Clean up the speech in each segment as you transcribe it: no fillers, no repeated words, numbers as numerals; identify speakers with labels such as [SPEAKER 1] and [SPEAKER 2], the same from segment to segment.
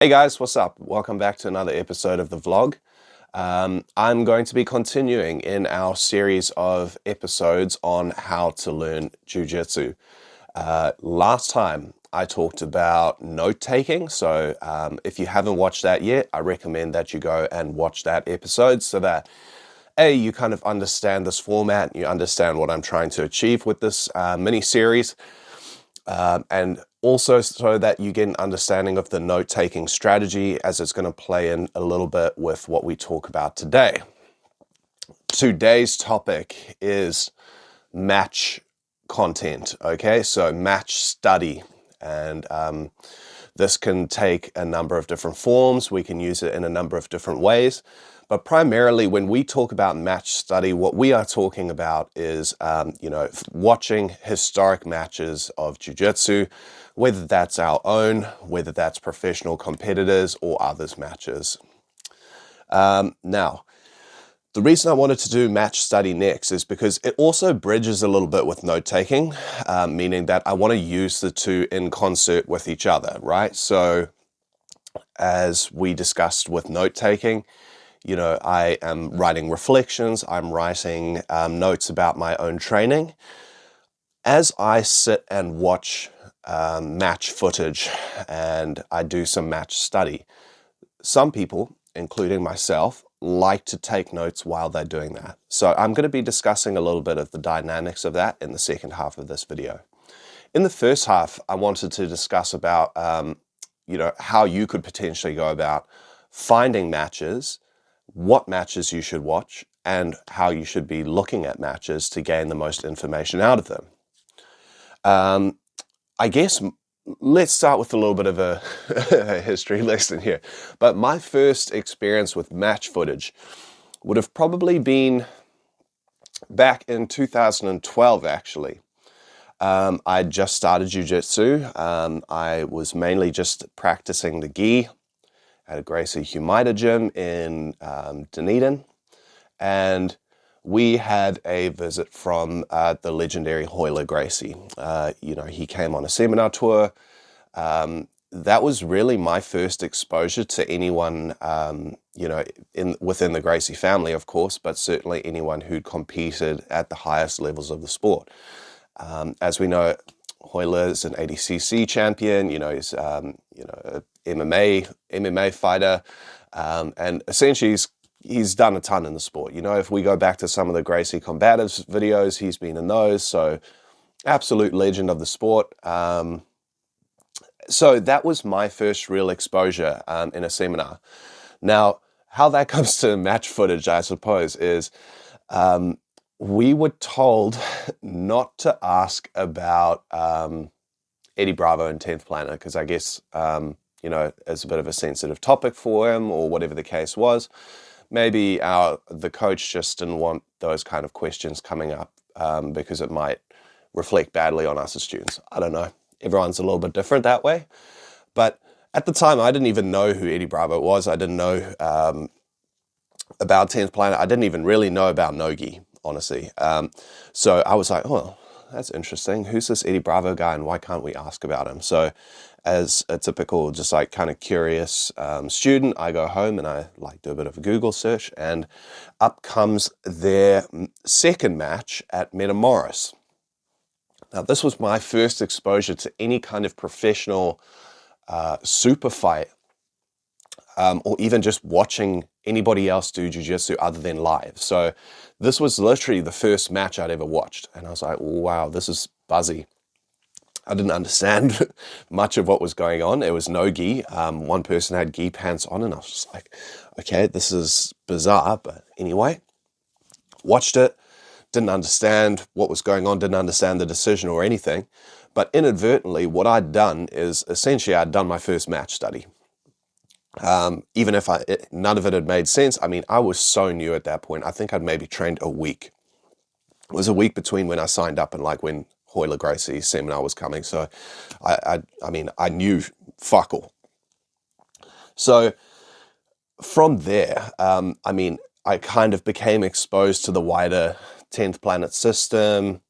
[SPEAKER 1] Hey guys, what's up? Welcome back to another episode of the vlog. I'm going to be continuing in our series of episodes on how to learn Jiu-Jitsu. Last time I talked about note-taking, so if you haven't watched that yet, I recommend that you go and watch that episode so that you kind of understand this format, you understand what I'm trying to achieve with this mini-series, and also so that you get an understanding of the note-taking strategy, as it's going to play in a little bit with what we talk about today. Today's topic is match content, okay? So match study. And this can take a number of different forms. We can use it in a number of different ways. But primarily, when we talk about match study, what we are talking about is, watching historic matches of Jiu-Jitsu, whether that's our own, whether that's professional competitors or others' matches. Now, the reason I wanted to do match study next is because it also bridges a little bit with note-taking, meaning that I want to use the two in concert with each other, right? So, as we discussed with note-taking, I am writing reflections, I'm writing notes about my own training. As I sit and watch match footage and I do some match study, some people, including myself, like to take notes while they're doing that. So I'm going to be discussing a little bit of the dynamics of that in the second half of this video. In the first half, I wanted to discuss about, how you could potentially go about finding matches, what matches you should watch, and how you should be looking at matches to gain the most information out of them. I guess let's start with a little bit of a history lesson here. But my first experience with match footage would have probably been back in 2012, actually. I just started Jiu-Jitsu. I was mainly just practicing the gi at a Gracie Humida gym in Dunedin. And we had a visit from the legendary Hoyler Gracie. He came on a seminar tour. That was really my first exposure to anyone, within the Gracie family, of course, but certainly anyone who'd competed at the highest levels of the sport. As we know, Hoyler is an ADCC champion. He's a MMA fighter, and essentially he's done a ton in the sport. If we go back to some of the Gracie Combatives videos, he's been in those. So absolute legend of the sport. So that was my first real exposure in a seminar. Now, how that comes to match footage, I suppose, is we were told not to ask about Eddie Bravo and 10th Planet, because I guess, it's a bit of a sensitive topic for him, or whatever the case was. Maybe the coach just didn't want those kind of questions coming up because it might reflect badly on us as students. I don't know. Everyone's a little bit different that way. But at the time, I didn't even know who Eddie Bravo was. I didn't know about 10th Planet. I didn't even really know about Nogi, honestly. So I was like, oh, that's interesting. Who's this Eddie Bravo guy, and why can't we ask about him? So as a typical, just like kind of curious student, I go home and I do a bit of a Google search, and up comes their second match at Metamoris. Now, this was my first exposure to any kind of professional super fight, or even just watching anybody else do jiu-jitsu other than live. So this was literally the first match I'd ever watched. And I was like, wow, this is buzzy. I didn't understand much of what was going on. It was no gi. One person had gi pants on, and I was just like, okay, this is bizarre. But anyway, watched it, didn't understand what was going on, didn't understand the decision or anything. But inadvertently, what I'd done is essentially I'd done my first match study. Even if none of it had made sense. I mean, I was so new at that point. I think I'd maybe trained a week. It was a week between when I signed up and when Hoyler Gracie's seminar was coming. So I knew fuck all. So from there, I kind of became exposed to the wider 10th Planet system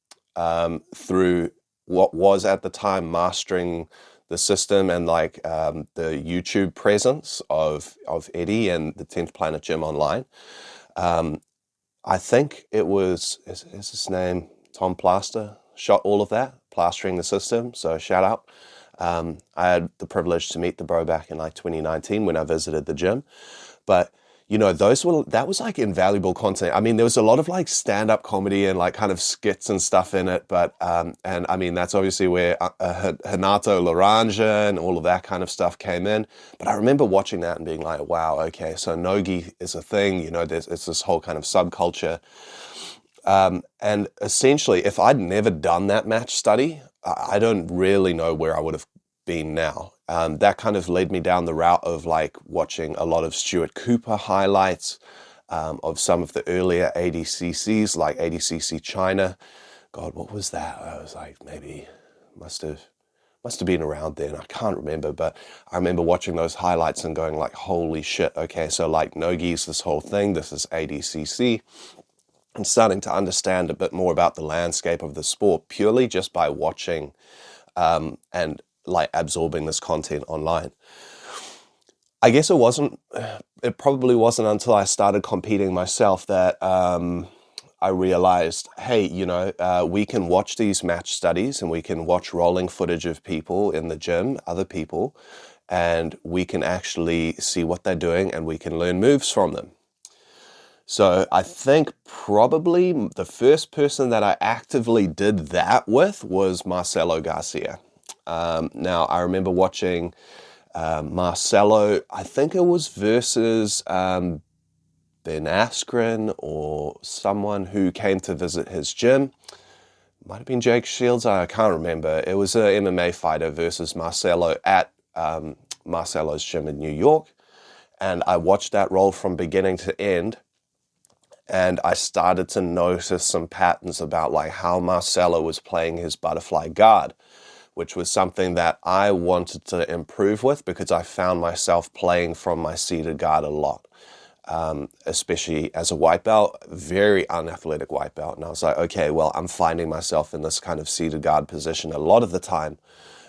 [SPEAKER 1] through what was at the time Mastering the system and like the YouTube presence of Eddie and the 10th Planet Gym online. I think it was, is his name Tom Plaster, shot all of that, plastering the system, so shout out. I had the privilege to meet the bro back in like 2019 when I visited the gym. But you know, that was like invaluable content. I mean, there was a lot of like stand-up comedy and like kind of skits and stuff in it. But and I mean, that's obviously where Hanato Laranja and all of that kind of stuff came in. But I remember watching that and being like, wow, okay, so Nogi is a thing. You know, it's this whole kind of subculture. And essentially, if I'd never done that match study, I don't really know where I would have been now. That kind of led me down the route of like watching a lot of Stuart Cooper highlights of some of the earlier ADCCs, like ADCC China. God, what was that? I was like, maybe must have been around then. I can't remember, but I remember watching those highlights and going like, holy shit. Okay, so like Nogi's this whole thing. This is ADCC. And starting to understand a bit more about the landscape of the sport purely just by watching and like absorbing this content online. I guess it probably wasn't until I started competing myself that I realized, hey, you know, we can watch these match studies and we can watch rolling footage of people in the gym, other people, and we can actually see what they're doing and we can learn moves from them. So I think probably the first person that I actively did that with was Marcelo Garcia. Now, I remember watching Marcelo, I think it was versus Ben Askren or someone who came to visit his gym. Might have been Jake Shields, I can't remember. It was an MMA fighter versus Marcelo at Marcelo's gym in New York. And I watched that roll from beginning to end. And I started to notice some patterns about like how Marcelo was playing his butterfly guard, which was something that I wanted to improve with because I found myself playing from my seated guard a lot, especially as a white belt, very unathletic white belt. And I was like, okay, well, I'm finding myself in this kind of seated guard position a lot of the time.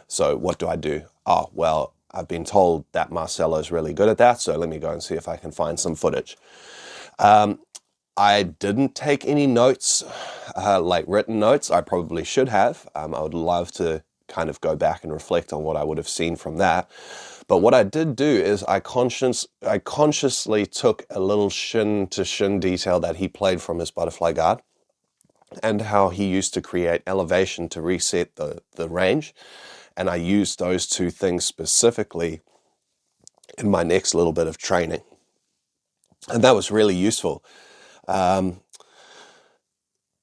[SPEAKER 1] So what do I do? Oh, well, I've been told that Marcelo is really good at that, so let me go and see if I can find some footage. I didn't take any notes, like written notes. I probably should have. I would love to kind of go back and reflect on what I would have seen from that. But what I did do is I consciously took a little shin to shin detail that he played from his butterfly guard and how he used to create elevation to reset the range. And I used those two things specifically in my next little bit of training. And that was really useful. In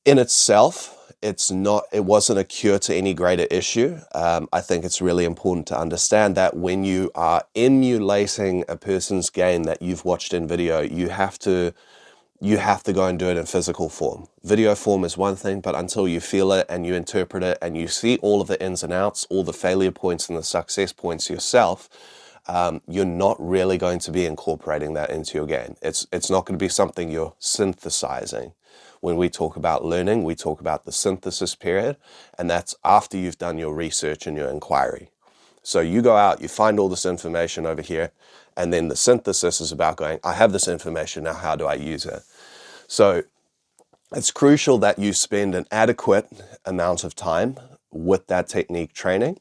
[SPEAKER 1] itself, it wasn't a cure to any greater issue. I think it's really important to understand that when you are emulating a person's game that you've watched in video, you have to go and do it in physical form. Video form is one thing, but until you feel it and you interpret it and you see all of the ins and outs, all the failure points and the success points yourself, you're not really going to be incorporating that into your game. It's not going to be something you're synthesizing. When we talk about learning, we talk about the synthesis period, and that's after you've done your research and your inquiry. So you go out, you find all this information over here, and then the synthesis is about going, I have this information, now how do I use it? So it's crucial that you spend an adequate amount of time with that technique training.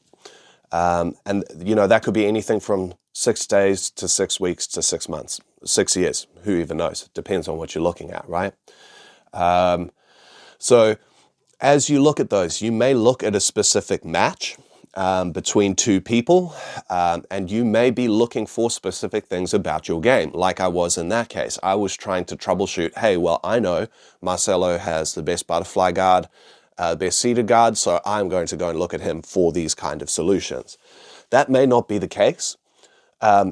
[SPEAKER 1] And you know, that could be anything from 6 days to 6 weeks to 6 months, 6 years, who even knows? It depends on what you're looking at, right? So as you look at those, you may look at a specific match between two people, and you may be looking for specific things about your game, like I was in that case. I was trying to troubleshoot, hey, well, I know Marcelo has the best butterfly guard, best seated guard, so I'm going to go and look at him for these kind of solutions. That may not be the case.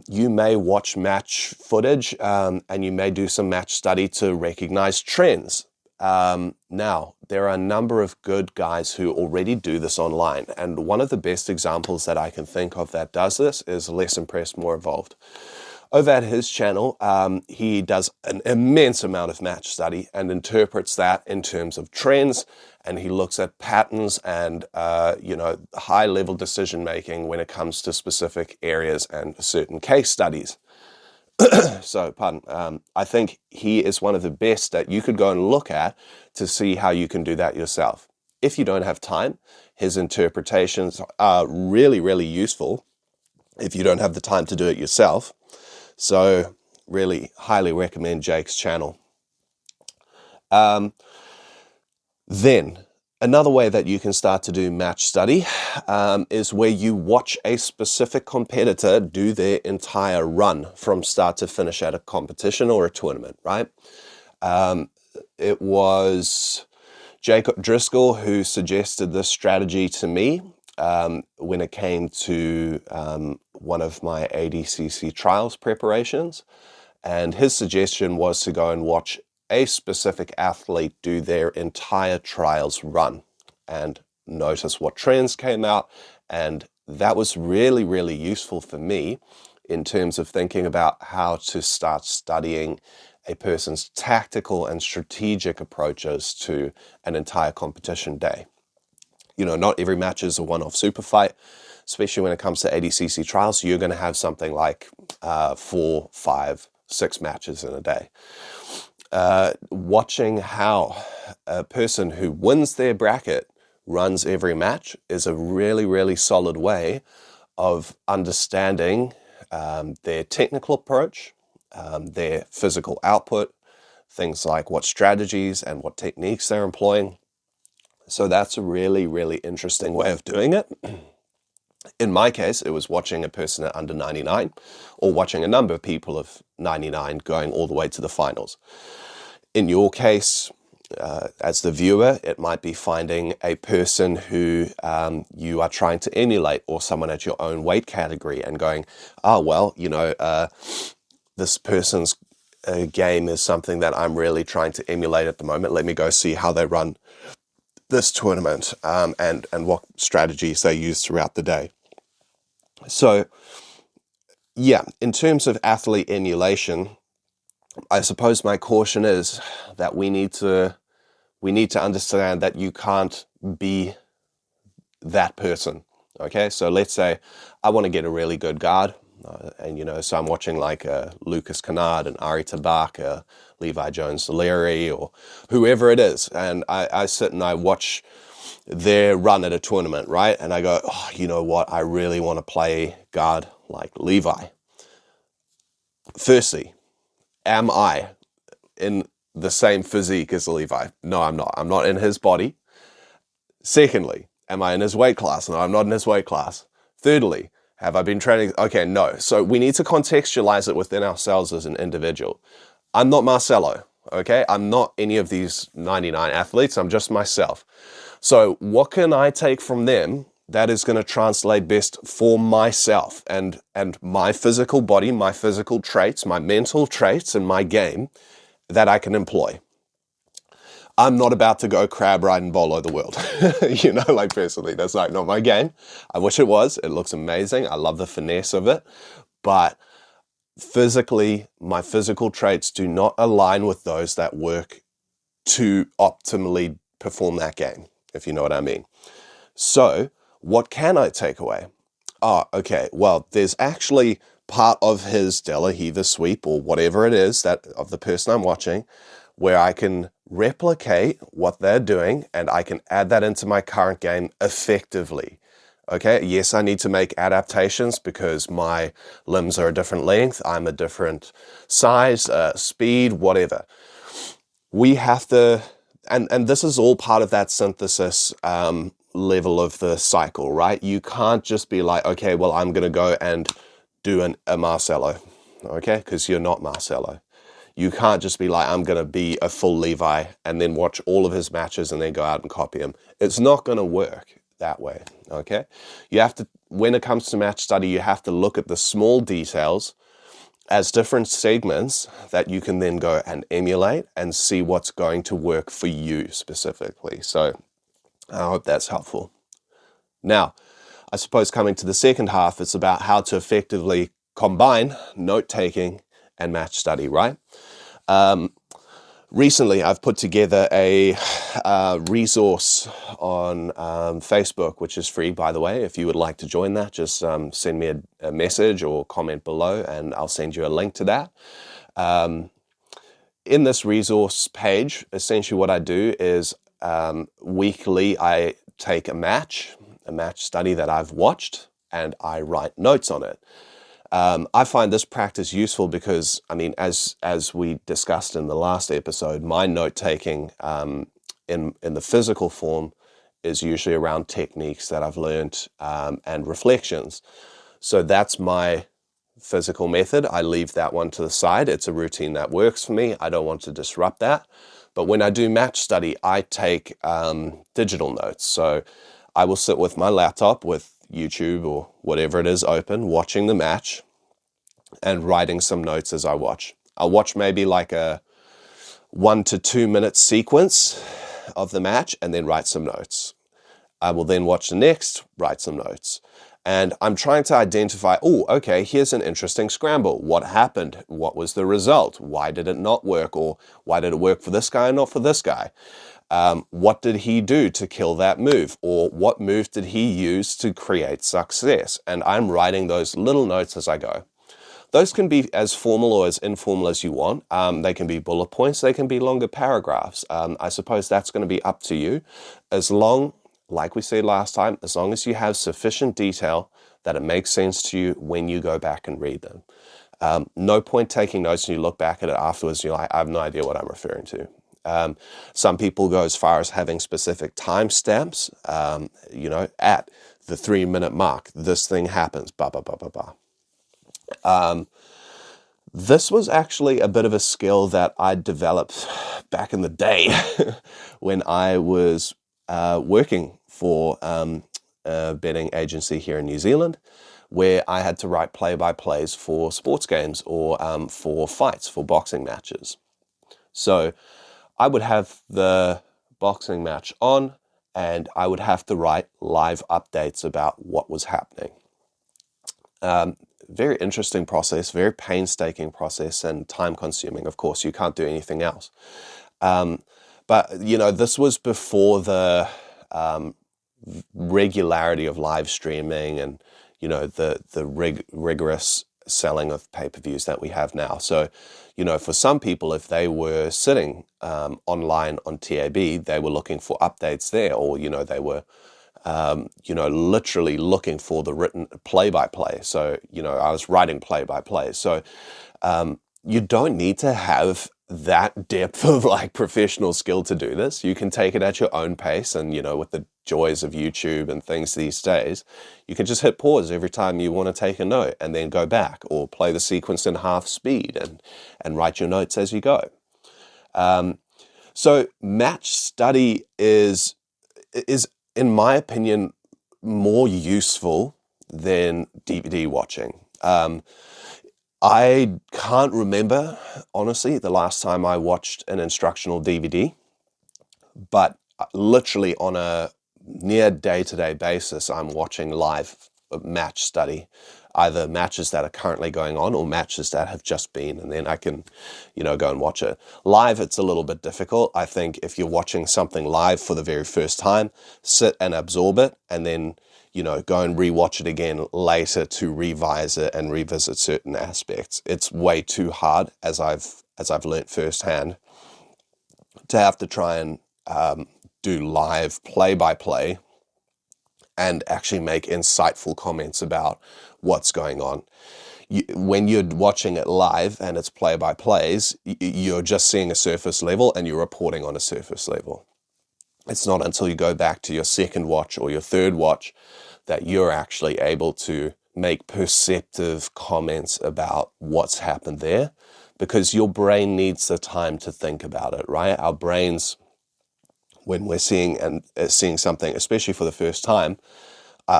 [SPEAKER 1] You may watch match footage and you may do some match study to recognize trends. Now, there are a number of good guys who already do this online, and one of the best examples that I can think of that does this is Less Impressed, More Evolved. Over at his channel, he does an immense amount of match study and interprets that in terms of trends, and he looks at patterns and high-level decision making when it comes to specific areas and certain case studies. So, pardon. I think he is one of the best that you could go and look at to see how you can do that yourself. If you don't have time, his interpretations are really, really useful if you don't have the time to do it yourself. So, really highly recommend Jake's channel. Then, another way that you can start to do match study is where you watch a specific competitor do their entire run from start to finish at a competition or a tournament, right? It was Jacob Driscoll who suggested this strategy to me when it came to one of my ADCC trials preparations. And his suggestion was to go and watch a specific athlete do their entire trials run and notice what trends came out. And that was really, really useful for me in terms of thinking about how to start studying a person's tactical and strategic approaches to an entire competition day. You know, not every match is a one-off super fight, especially when it comes to ADCC trials. You're going to have something like 4, 5, 6 matches in a day. Watching how a person who wins their bracket runs every match is a really, really solid way of understanding their technical approach, their physical output, things like what strategies and what techniques they're employing. So that's a really, really interesting way of doing it. In my case, it was watching a person at under 99 or watching a number of people of 99 going all the way to the finals. In your case, as the viewer, it might be finding a person who you are trying to emulate or someone at your own weight category and going, oh, well, this person's game is something that I'm really trying to emulate at the moment. Let me go see how they run this tournament and what strategies they use throughout the day. So, yeah, in terms of athlete emulation, I suppose my caution is that we need to understand that you can't be that person. Okay, so let's say I want to get a really good guard, so I'm watching like Lucas Kennard and Ari Tabak, Levi Jones-Daleri, or whoever it is, and I sit and I watch their run at a tournament, right? And I go, oh, you know what? I really want to play guard like Levi. Firstly, am I in the same physique as Levi? No, I'm not. I'm not in his body. Secondly, am I in his weight class? No, I'm not in his weight class. Thirdly, have I been training? Okay, no. So we need to contextualize it within ourselves as an individual. I'm not Marcelo, okay? I'm not any of these 99 athletes. I'm just myself. So what can I take from them that is going to translate best for myself and my physical body, my physical traits, my mental traits, and my game that I can employ? I'm not about to go crab ride and bolo the world. Personally, that's like not my game. I wish it was. It looks amazing. I love the finesse of it. But physically, my physical traits do not align with those that work to optimally perform that game, if you know what I mean. So, what can I take away? Oh, okay. Well, there's actually part of his De La Riva sweep or whatever it is that of the person I'm watching where I can replicate what they're doing and I can add that into my current game effectively. Okay, yes, I need to make adaptations because my limbs are a different length, I'm a different size, speed, whatever. We have to, and this is all part of that synthesis level of the cycle, right? You can't just be like, okay, well, I'm going to go and do a Marcelo, okay? Because you're not Marcelo. You can't just be like, I'm going to be a full Levi and then watch all of his matches and then go out and copy him. It's not going to work that way, okay? You have to, when it comes to match study, you have to look at the small details as different segments that you can then go and emulate and see what's going to work for you specifically. So I hope that's helpful. Now, I suppose coming to the second half, it's about how to effectively combine note-taking and match study, right? Recently, I've put together a resource on Facebook, which is free, by the way. If you would like to join that, just send me a message or comment below, and I'll send you a link to that. In this resource page, essentially what I do is weekly I take a match study that I've watched, and I write notes on it. I find this practice useful because, I mean, as we discussed in the last episode, my note-taking in the physical form is usually around techniques that I've learned and reflections. So that's my physical method. I leave that one to the side. It's a routine that works for me. I don't want to disrupt that. But when I do match study, I take digital notes. So I will sit with my laptop with YouTube or whatever it is open, watching the match and writing some notes as I watch. I'll watch maybe like a 1 to 2 minute sequence of the match and then write some notes. I will then watch the next, write some notes. And I'm trying to identify, oh, okay, here's an interesting scramble. What happened? What was the result? Why did it not work? Or why did it work for this guy and not for this guy? What did he do to kill that move? Or what move did he use to create success? And I'm writing those little notes as I go. Those can be as formal or as informal as you want. They can be bullet points. They can be longer paragraphs. I suppose that's going to be up to you. As long, like we said last time, as long as you have sufficient detail that it makes sense to you when you go back and read them. No point taking notes and you look back at it afterwards and you're like, I have no idea what I'm referring to. Some people go as far as having specific timestamps, at the 3-minute mark, this thing happens, blah, blah, blah, blah, blah. This was actually a bit of a skill that I developed back in the day when I was working for a betting agency here in New Zealand, where I had to write play-by-plays for sports games or for fights, for boxing matches. So I would have the boxing match on and I would have to write live updates about what was happening. Very interesting process, very painstaking process and time consuming. Of course, you can't do anything else. But, this was before the regularity of live streaming and, the rigorous selling of pay-per-views that we have now. So, for some people, if they were sitting online on TAB, they were looking for updates there, or, they were literally looking for the written play-by-play. So, I was writing play-by-play. So, you don't need to have that depth of professional skill to do this. You can take it at your own pace, and, with the joys of YouTube and things these days, you can just hit pause every time you want to take a note and then go back, or play the sequence in half speed and write your notes as you go. So match study is in my opinion, more useful than DVD watching. I can't remember, honestly, the last time I watched an instructional DVD, but literally on a near day-to-day basis, I'm watching live match study, either matches that are currently going on or matches that have just been, and then I can, go and watch it. Live, it's a little bit difficult. I think if you're watching something live for the very first time, sit and absorb it, and then, go and rewatch it again later to revise it and revisit certain aspects. It's way too hard, as I've learnt firsthand, to have to try and do live play-by-play and actually make insightful comments about what's going on. When you're watching it live and it's play-by-plays, you're just seeing a surface level and you're reporting on a surface level. It's not until you go back to your second watch or your third watch that you're actually able to make perceptive comments about what's happened there, because your brain needs the time to think about it, right? Our brains, when we're seeing something, especially for the first time,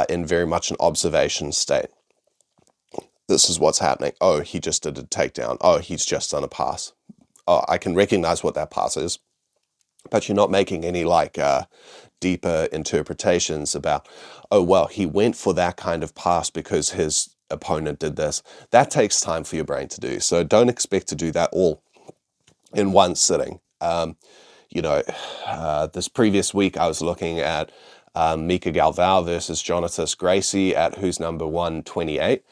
[SPEAKER 1] in very much an observation state. This is what's happening. Oh, he just did a takedown. Oh, he's just done a pass. Oh, I can recognize what that pass is, but you're not making any deeper interpretations about, oh, well, he went for that kind of pass because his opponent did this. That takes time for your brain to do. So don't expect to do that all in one sitting. This previous week I was looking at Mika Galvao versus Jonatas Gracie at Who's Number 128,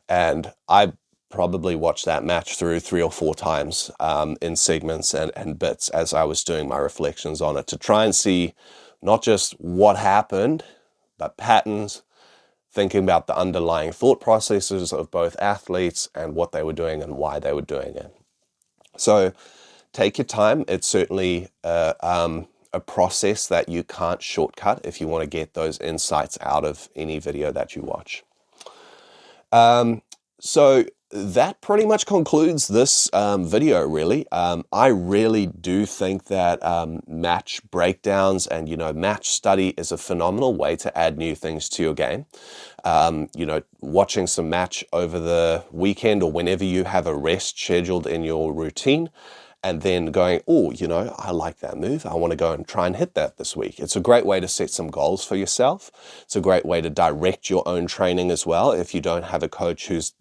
[SPEAKER 1] and I probably watched that match through 3 or 4 times in segments and bits as I was doing my reflections on it, to try and see not just what happened, but patterns, thinking about the underlying thought processes of both athletes and what they were doing and why they were doing it. So take your time. It's certainly a process that you can't shortcut if you want to get those insights out of any video that you watch. So that pretty much concludes this video, really. I really do think that match breakdowns and, match study is a phenomenal way to add new things to your game. Watching some match over the weekend or whenever you have a rest scheduled in your routine, and then going, I like that move. I want to go and try and hit that this week. It's a great way to set some goals for yourself. It's a great way to direct your own training as well. If you don't have a coach who's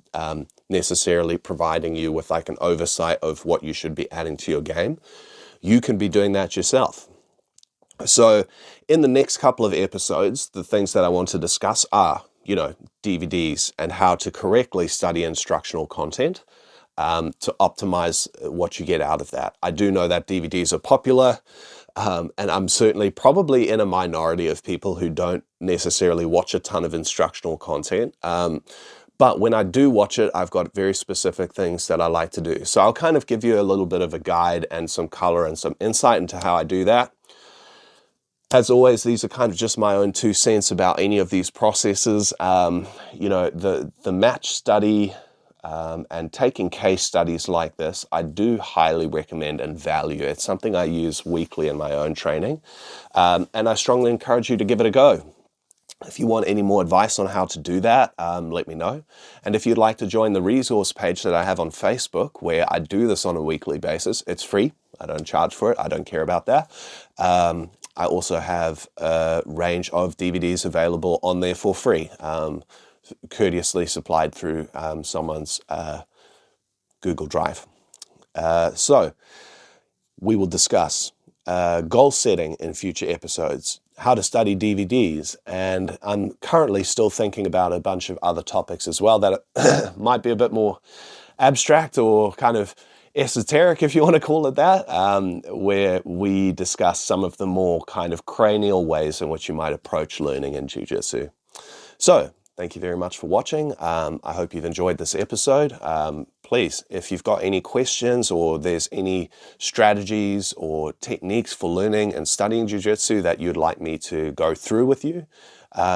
[SPEAKER 1] necessarily providing you with like an oversight of what you should be adding to your game, you can be doing that yourself. So in the next couple of episodes, the things that I want to discuss are, DVDs and how to correctly study instructional content. To optimize what you get out of that. I do know that DVDs are popular, and I'm certainly probably in a minority of people who don't necessarily watch a ton of instructional content. But when I do watch it, I've got very specific things that I like to do. So I'll kind of give you a little bit of a guide and some color and some insight into how I do that. As always, these are kind of just my own 2 cents about any of these processes. The match study, and taking case studies like this, I do highly recommend and value. It's something I use weekly in my own training, and I strongly encourage you to give it a go. If you want any more advice on how to do that, let me know. And if you'd like to join the resource page that I have on Facebook, where I do this on a weekly basis, it's free. I don't charge for it. I don't care about that. I also have a range of DVDs available on there for free, courteously supplied through someone's Google Drive. So we will discuss goal setting in future episodes, how to study DVDs, and I'm currently still thinking about a bunch of other topics as well that might be a bit more abstract or kind of esoteric, if you want to call it that, where we discuss some of the more kind of cranial ways in which you might approach learning in Jiu-Jitsu. So thank you very much for watching. I hope you've enjoyed this episode. Please, if you've got any questions or there's any strategies or techniques for learning and studying Jiu-Jitsu that you'd like me to go through with you,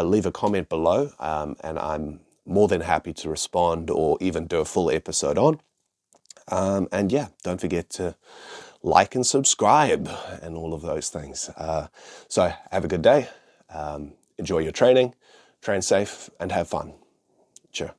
[SPEAKER 1] leave a comment below, and I'm more than happy to respond or even do a full episode on. And yeah, don't forget to like and subscribe and all of those things. So have a good day. Enjoy your training. Train safe and have fun. Cheers.